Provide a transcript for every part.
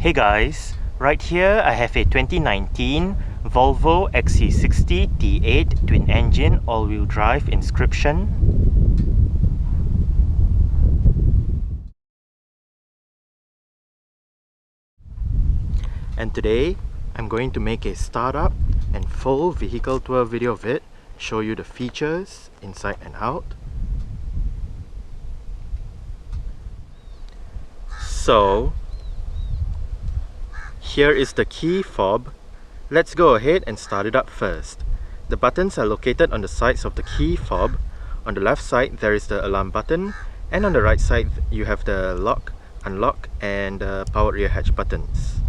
Hey guys, right here I have a 2019 Volvo XC60 T8 twin engine all-wheel drive Inscription. And today I'm going to make a startup and full vehicle tour video of it, show you the features inside and out. So here is the key fob. Let's go ahead and start it up first. The buttons are located on the sides of the key fob. On the left side there is the alarm button, and on the right side you have the lock, unlock and power rear hatch buttons.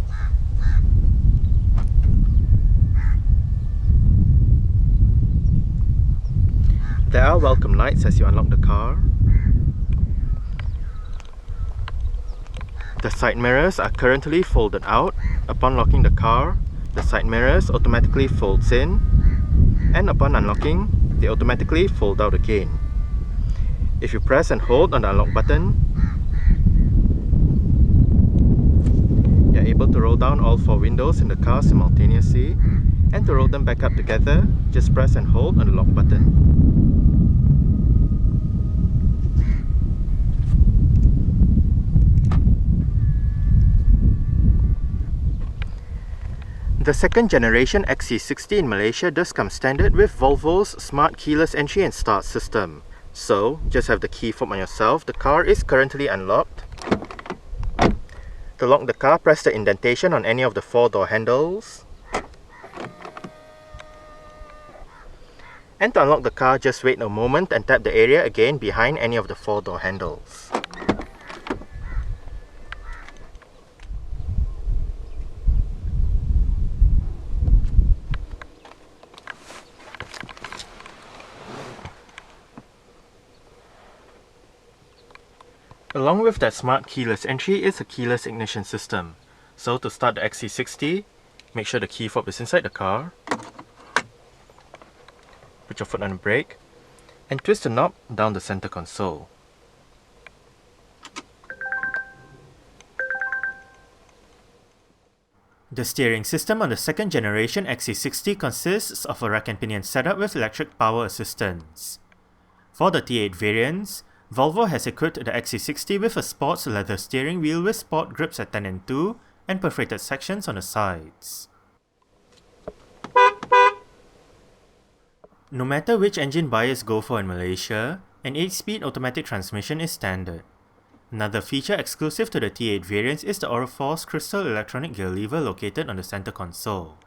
There are welcome lights as you unlock the car. The side mirrors are currently folded out. Upon locking the car, the side mirrors automatically folds in, and upon unlocking, they automatically fold out again. If you press and hold on the unlock button, you're able to roll down all 4 windows in the car simultaneously, and to roll them back up together, just press and hold on the lock button. The second generation XC60 in Malaysia does come standard with Volvo's smart keyless entry and start system. So, just have the key fob on yourself. The car is currently unlocked. To lock the car, press the indentation on any of the 4 door handles. And to unlock the car, just wait a moment and tap the area again behind any of the 4 door handles. Along with that smart keyless entry is a keyless ignition system. So to start the XC60, make sure the key fob is inside the car. Put your foot on the brake and twist the knob down the center console. The steering system on the second generation XC60 consists of a rack and pinion setup with electric power assistance. For the T8 variants, Volvo has equipped the XC60 with a sports leather steering wheel with sport grips at 10 and 2 and perforated sections on the sides. No matter which engine buyers go for in Malaysia, an 8-speed automatic transmission is standard. Another feature exclusive to the T8 variants is the Auraforce crystal electronic gear lever located on the center console.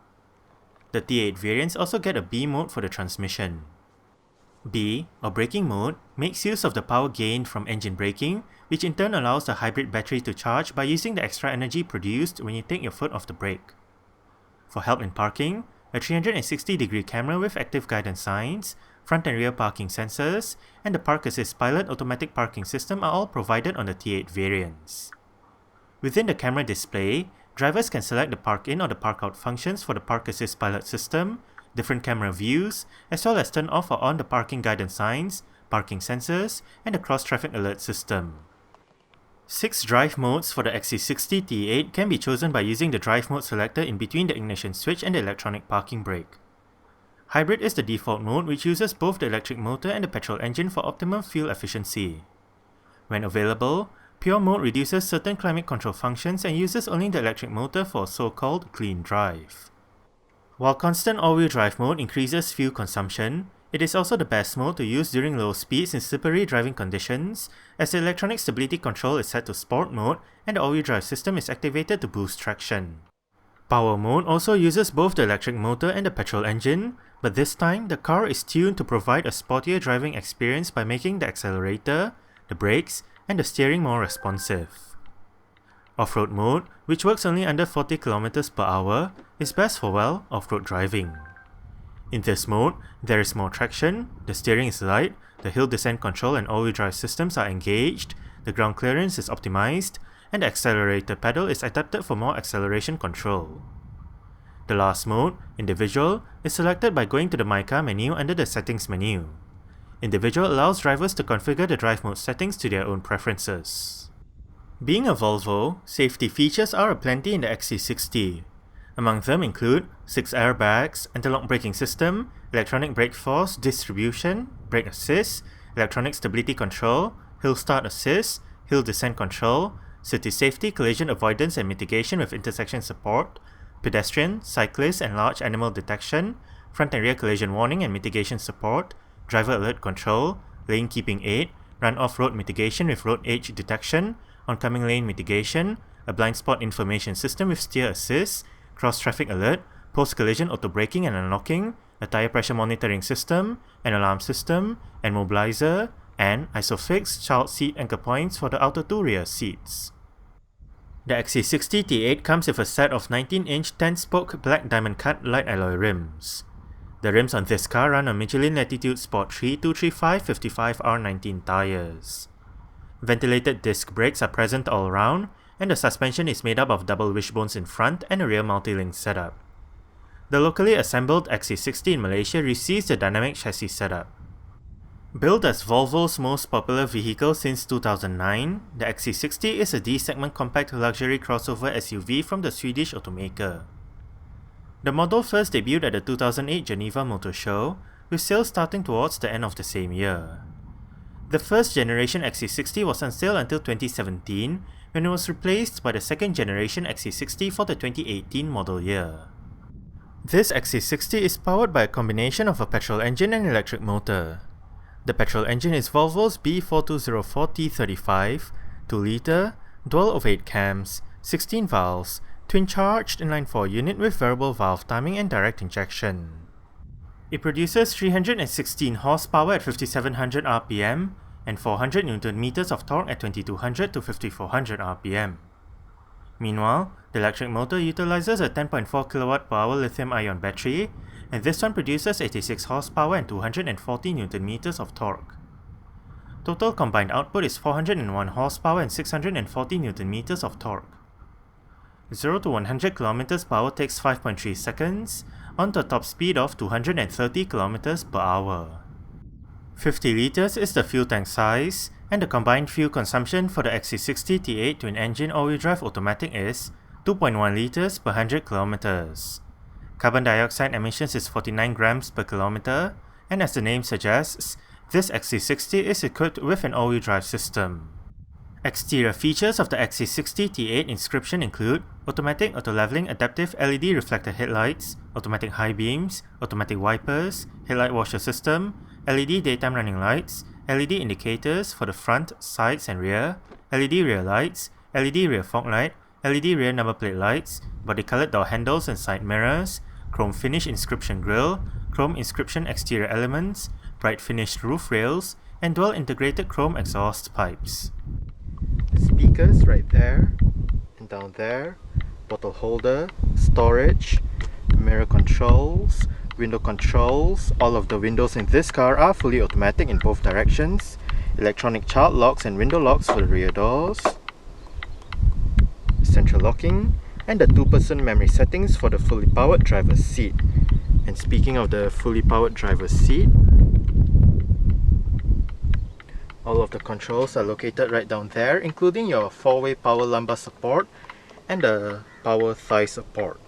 The T8 variants also get a B mode for the transmission. B, or braking mode, makes use of the power gained from engine braking, which in turn allows the hybrid battery to charge by using the extra energy produced when you take your foot off the brake. For help in parking, a 360-degree camera with active guidance signs, front and rear parking sensors, and the Park Assist Pilot automatic parking system are all provided on the T8 variants. Within the camera display, drivers can select the Park In or the Park Out functions for the Park Assist Pilot system, different camera views, as well as turn off or on the parking guidance signs, parking sensors, and the cross-traffic alert system. 6 drive modes for the XC60 T8 can be chosen by using the drive mode selector in between the ignition switch and the electronic parking brake. Hybrid is the default mode, which uses both the electric motor and the petrol engine for optimum fuel efficiency. When available, Pure mode reduces certain climate control functions and uses only the electric motor for a so-called clean drive. While constant all-wheel drive mode increases fuel consumption, it is also the best mode to use during low speeds in slippery driving conditions, as the electronic stability control is set to sport mode and the all-wheel drive system is activated to boost traction. Power mode also uses both the electric motor and the petrol engine, but this time the car is tuned to provide a sportier driving experience by making the accelerator, the brakes, and the steering more responsive. Off-road mode, which works only under 40 km per hour, is best for off-road driving. In this mode, there is more traction, the steering is light, the hill descent control and all-wheel drive systems are engaged, the ground clearance is optimized, and the accelerator pedal is adapted for more acceleration control. The last mode, Individual, is selected by going to the My Car menu under the Settings menu. Individual allows drivers to configure the drive mode settings to their own preferences. Being a Volvo, safety features are aplenty in the XC60. Among them include 6 airbags, anti-lock braking system, electronic brake force distribution, brake assist, electronic stability control, hill start assist, hill descent control, city safety, collision avoidance and mitigation with intersection support, pedestrian, cyclist and large animal detection, front and rear collision warning and mitigation support, driver alert control, lane keeping aid, run off-road mitigation with road edge detection, oncoming lane mitigation, a blind spot information system with steer assist, cross-traffic alert, post-collision auto-braking and unlocking, a tire pressure monitoring system, an alarm system, and mobilizer, and ISOFIX child seat anchor points for the outer two rear seats. The XC60 T8 comes with a set of 19-inch 10-spoke black diamond-cut light alloy rims. The rims on this car run on Michelin Latitude Sport 3 235 55R19 tires. Ventilated disc brakes are present all around, and the suspension is made up of double wishbones in front and a rear multi-link setup. The locally assembled XC60 in Malaysia receives the dynamic chassis setup. Billed as Volvo's most popular vehicle since 2009, the XC60 is a D-segment compact luxury crossover SUV from the Swedish automaker. The model first debuted at the 2008 Geneva Motor Show, with sales starting towards the end of the same year. The first generation XC60 was on sale until 2017, when it was replaced by the second generation XC60 for the 2018 model year. This XC60 is powered by a combination of a petrol engine and electric motor. The petrol engine is Volvo's B4204 T35, 2-litre, dual overhead cams, 16 valves, twin-charged inline-4 unit with variable valve timing and direct injection. It produces 316 horsepower at 5700 rpm and 400 Nm of torque at 2200 to 5400 rpm. Meanwhile, the electric motor utilizes a 10.4 kWh lithium-ion battery, and this one produces 86 horsepower and 240 Nm of torque. Total combined output is 401 horsepower and 640 Nm of torque. 0 to 100 km per hour takes 5.3 seconds, on to a top speed of 230 km per hour. 50 litres is the fuel tank size, and the combined fuel consumption for the XC60 T8 twin-engine all-wheel drive automatic is 2.1 litres per 100 km. Carbon dioxide emissions is 49 grams per kilometer, and as the name suggests, this XC60 is equipped with an all-wheel drive system. Exterior features of the XC60 T8 Inscription include automatic auto-leveling adaptive LED reflector headlights, automatic high beams, automatic wipers, headlight washer system, LED daytime running lights, LED indicators for the front, sides and rear, LED rear lights, LED rear fog light, LED rear number plate lights, body-colored door handles and side mirrors, chrome finish inscription grille, chrome inscription exterior elements, bright finished roof rails, and dual integrated chrome exhaust pipes. Speakers right there and down there, bottle holder, storage, mirror controls, window controls. All of the windows in this car are fully automatic in both directions, electronic child locks and window locks for the rear doors, central locking, and the 2-person memory settings for the fully powered driver's seat. And speaking of the fully powered driver's seat, all of the controls are located right down there, including your 4-way power lumbar support and the power thigh support.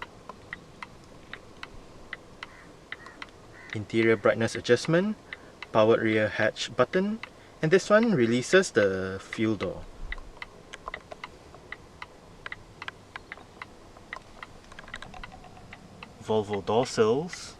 Interior brightness adjustment, powered rear hatch button, and this one releases the fuel door. Volvo door sills,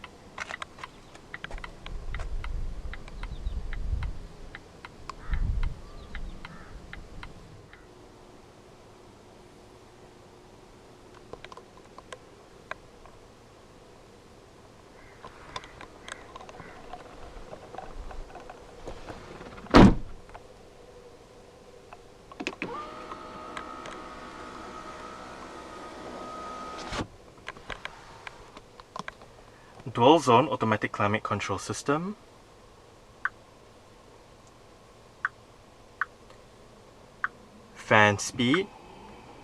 dual zone automatic climate control system, fan speed,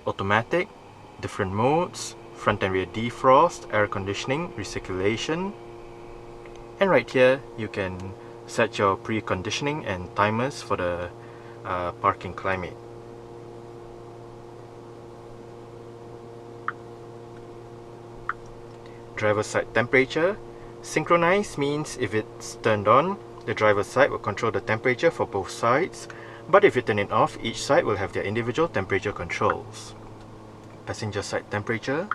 automatic, different modes, front and rear defrost, air conditioning, recirculation, and right here you can set your preconditioning and timers for the parking climate. driver's side temperature. Synchronized means if it's turned on, the driver's side will control the temperature for both sides, but if you turn it off, each side will have their individual temperature controls. Passenger side temperature.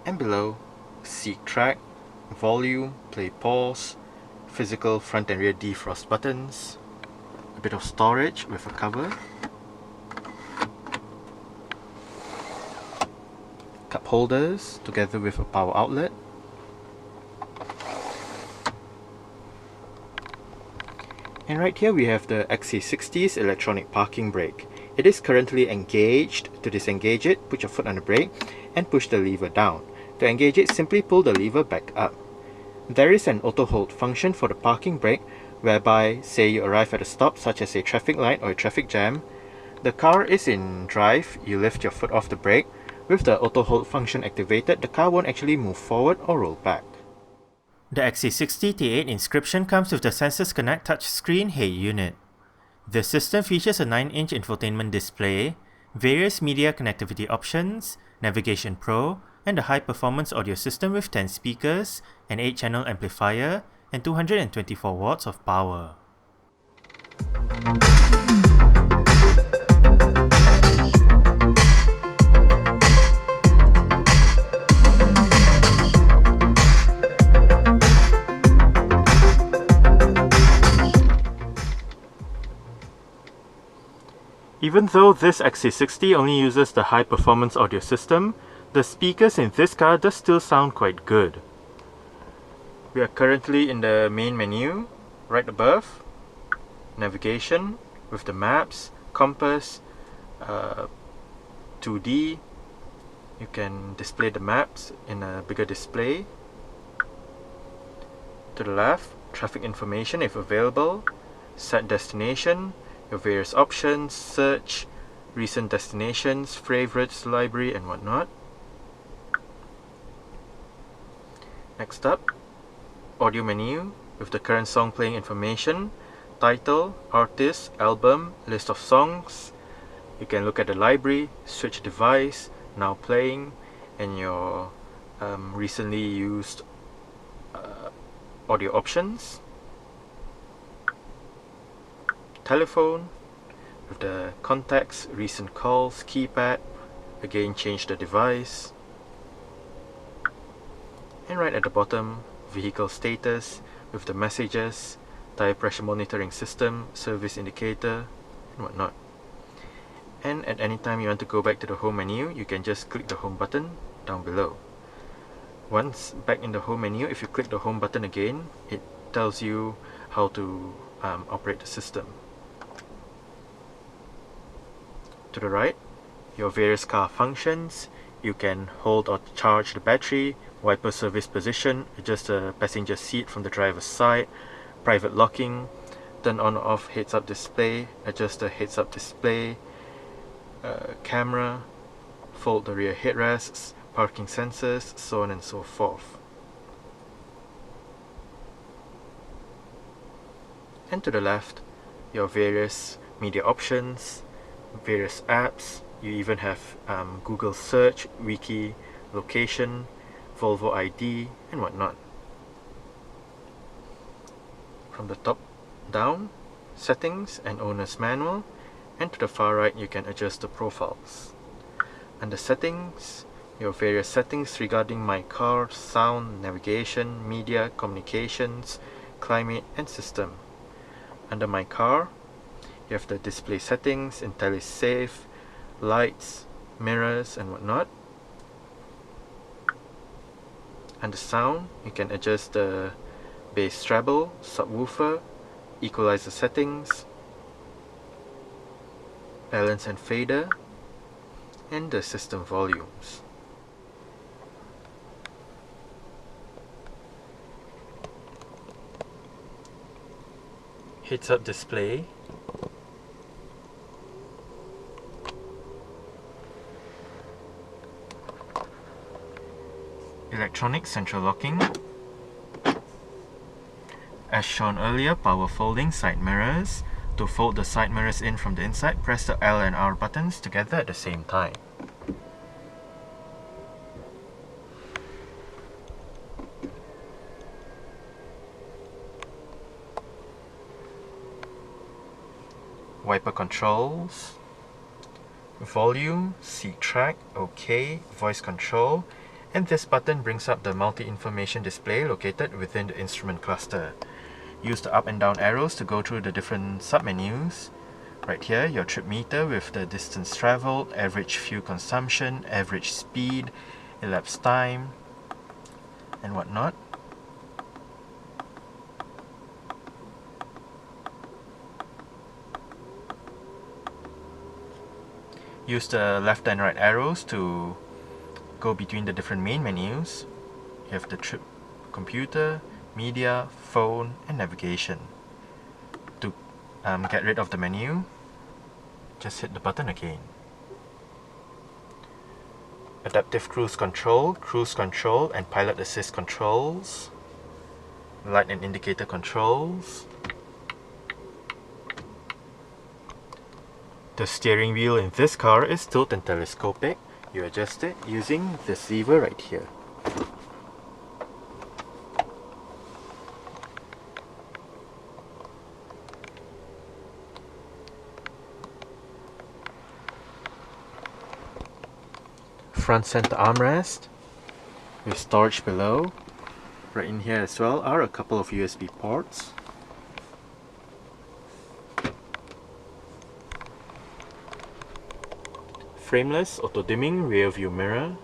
And below, seat track, volume, play pause, physical front and rear defrost buttons, a bit of storage with a cover, cup holders together with a power outlet, and right here we have the XC60's electronic parking brake. It is currently engaged. To disengage it, put your foot on the brake and push the lever down. To engage it, simply pull the lever back up. There is an auto hold function for the parking brake, whereby, say you arrive at a stop such as a traffic light or a traffic jam, the car is in drive, you lift your foot off the brake. With the auto hold function activated, the car won't actually move forward or roll back. The XC60 T5 Inscription comes with the Sensors Connect touchscreen head unit. The system features a 9-inch infotainment display, various media connectivity options, Navigation Pro, and a high-performance audio system with 10 speakers, an 8-channel amplifier, and 224 watts of power. Even though this XC60 only uses the high-performance audio system, the speakers in this car does still sound quite good. We are currently in the main menu, right above, navigation with the maps, compass, 2D. You can display the maps in a bigger display. To the left, traffic information if available, set destination, your various options, search, recent destinations, favorites, library, and whatnot. Next up, audio menu with the current song playing information, title, artist, album, list of songs. You can look at the library, switch device, now playing, and your recently used audio options. Telephone with the contacts, recent calls, keypad, again change the device. And right at the bottom, vehicle status with the messages, tire pressure monitoring system, service indicator, and whatnot. And at any time you want to go back to the home menu, you can just click the home button down below. Once back in the home menu, if you click the home button again, it tells you how to operate the system. To the right, your various car functions. You can hold or charge the battery, wiper service position, adjust the passenger seat from the driver's side, private locking, turn on or off heads-up display, adjust the heads-up display, camera, fold the rear headrests, parking sensors, so on and so forth. And to the left, your various media options, various apps. You even have Google search, wiki, location, Volvo ID, and whatnot. From the top down, settings and owner's manual, and to the far right you can adjust the profiles. Under settings, your various settings regarding my car, sound, navigation, media, communications, climate, and system. Under my car, you have the display settings, IntelliSafe, lights, mirrors, and whatnot. Under sound, you can adjust the bass treble, subwoofer, equalizer settings, balance and fader, and the system volumes. Heads-up display, electronic central locking, as shown earlier, power folding side mirrors. To fold the side mirrors in from the inside, press the L and R buttons together at the same time. wiper controls, volume, seat track, OK, voice control, and this button brings up the multi-information display located within the instrument cluster. Use the up and down arrows to go through the different submenus. Right here, your trip meter with the distance traveled, average fuel consumption, average speed, elapsed time, and whatnot. Use the left and right arrows to go between the different main menus. You have the trip computer, media, phone, and navigation. To get rid of the menu, just hit the button again. Adaptive cruise control, and pilot assist controls, light and indicator controls. The steering wheel in this car is tilt and telescopic. You adjust it using this lever right here. Front center armrest with storage below. Right in here as well are a couple of USB ports. Frameless auto dimming rear view mirror.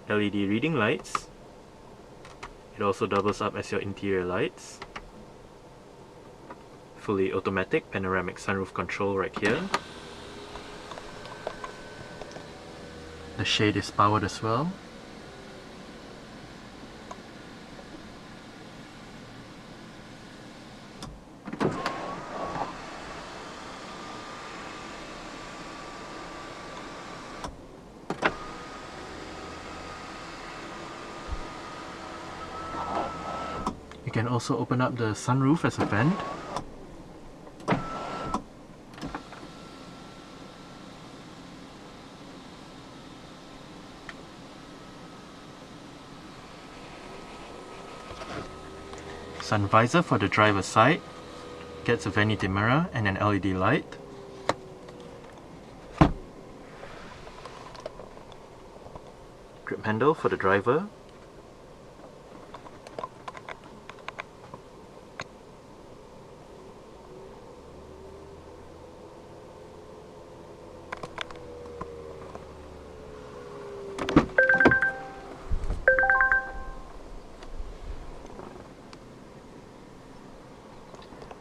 LED reading lights. It also doubles up as your interior lights. Fully automatic panoramic sunroof control right here. The shade is powered as well. You can also open up the sunroof as a vent. Sun visor for the driver's side, gets a vanity mirror and an LED light. Grip handle for the driver.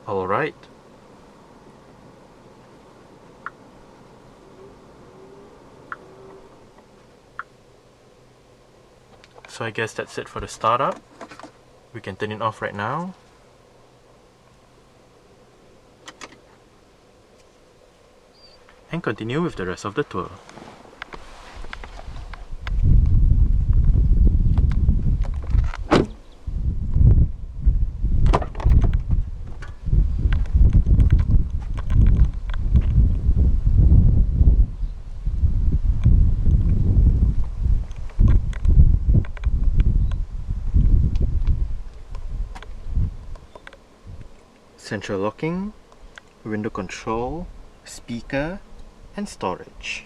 Alright. So I guess that's it for the startup. We can turn it off right now. And continue with the rest of the tour. Central locking, window control, speaker, and storage.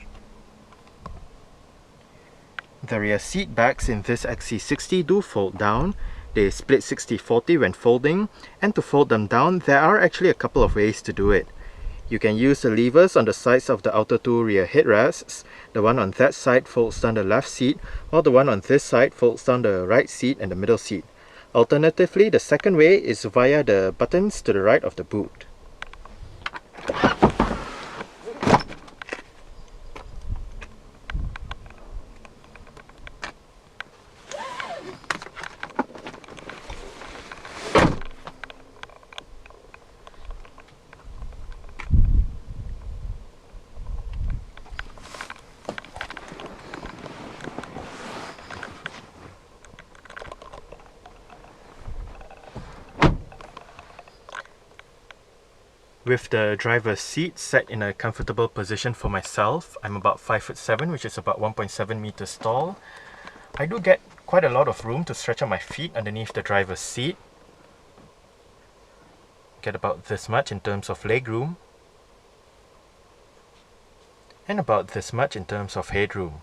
The rear seat backs in this XC60 do fold down. They split 60-40 when folding, and to fold them down there are actually a couple of ways to do it. You can use the levers on the sides of the outer two rear headrests. The one on that side folds down the left seat, while the one on this side folds down the right seat and the middle seat. Alternatively, the second way is via the buttons to the right of the boot. With the driver's seat set in a comfortable position for myself, I'm about 5'7", which is about 1.7 meters tall. I do get quite a lot of room to stretch out my feet underneath the driver's seat. get about this much in terms of legroom, and about this much in terms of headroom.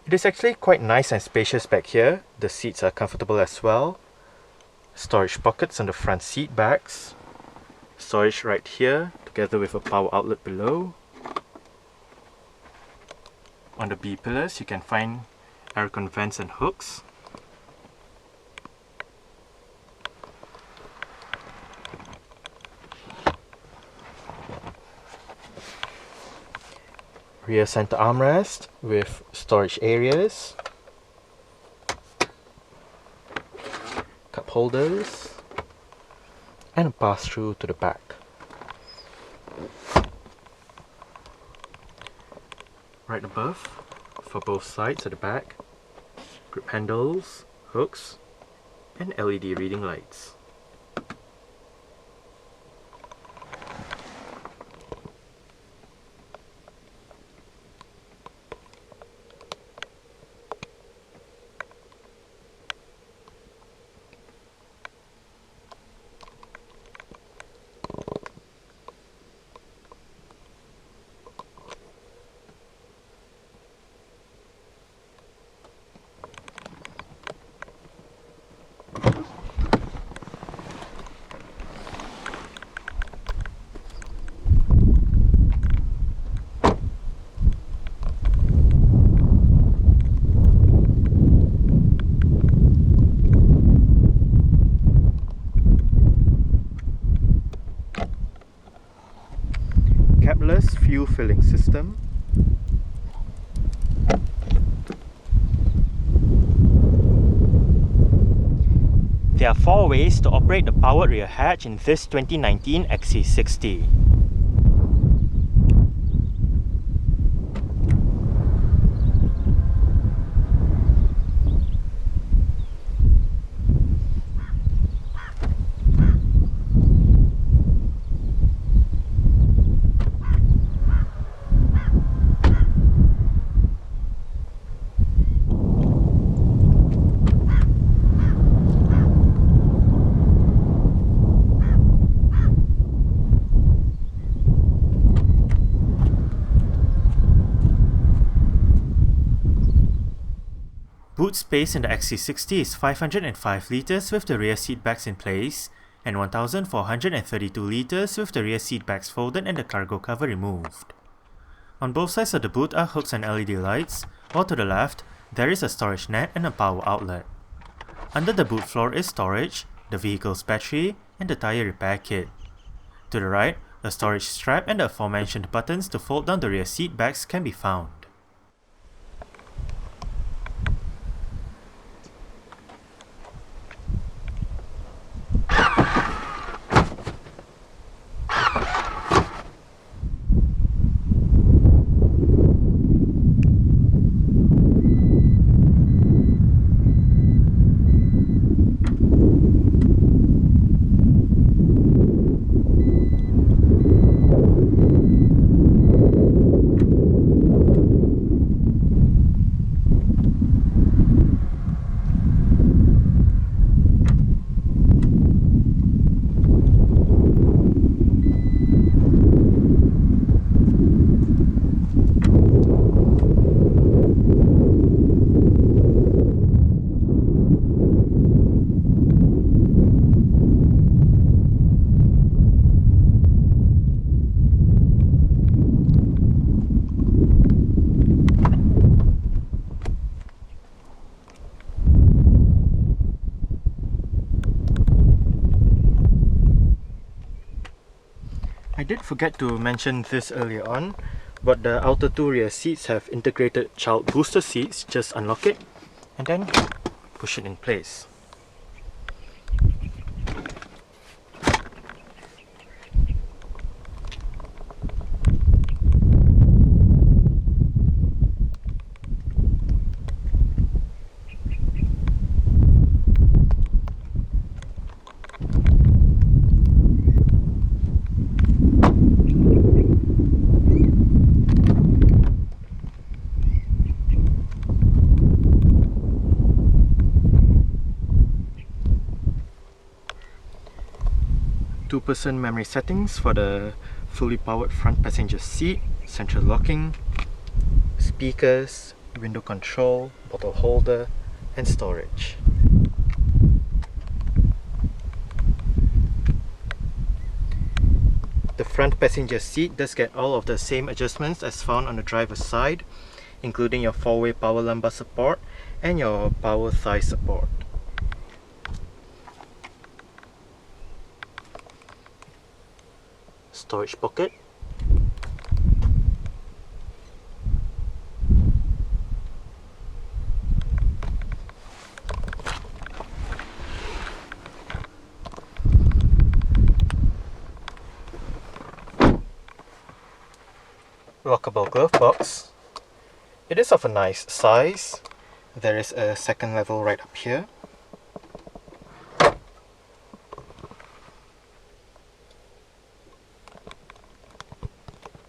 It is actually quite nice and spacious back here. The seats are comfortable as well. Storage pockets on the front seat backs. Storage right here, together with a power outlet below. On the B pillars, you can find aircon vents and hooks. Rear center armrest with storage areas, cup holders, and a pass-through to the back. Right above, for both sides at the back, grip handles, hooks, and LED reading lights. Capless fuel filling system. There are 4 ways to operate the powered rear hatch in this 2019 XC60. Boot space in the XC60 is 505 litres with the rear seat backs in place, and 1432 litres with the rear seat backs folded and the cargo cover removed. On both sides of the boot are hooks and LED lights, while to the left, there is a storage net and a power outlet. Under the boot floor is storage, the vehicle's battery, and the tyre repair kit. To the right, a storage strap and the aforementioned buttons to fold down the rear seat backs can be found. I did forget to mention this earlier on, but the outer 2 rear seats have integrated child booster seats. Just unlock it and then push it in place. 2% memory settings for the fully powered front passenger seat, central locking, speakers, window control, bottle holder, and storage. The front passenger seat does get all of the same adjustments as found on the driver's side, including your 4-way power lumbar support and your power thigh support. Storage pocket, lockable glove box. It is of a nice size. There is a second level right up here.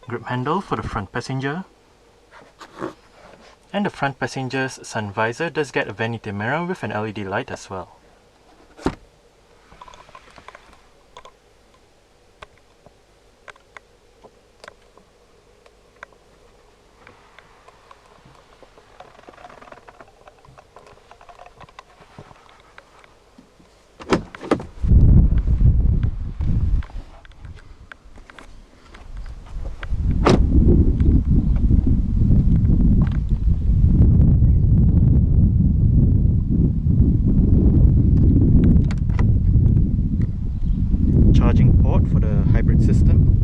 Grip handle for the front passenger. And the front passenger's sun visor does get a vanity mirror with an LED light as well. Charging port for the hybrid system.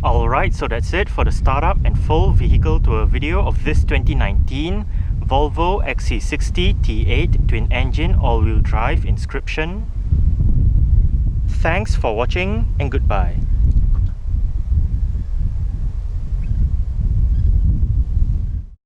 Alright, so that's it for the startup and full vehicle tour video of this 2019 Volvo XC60 T8 twin-engine all-wheel drive Inscription. Thanks for watching and goodbye.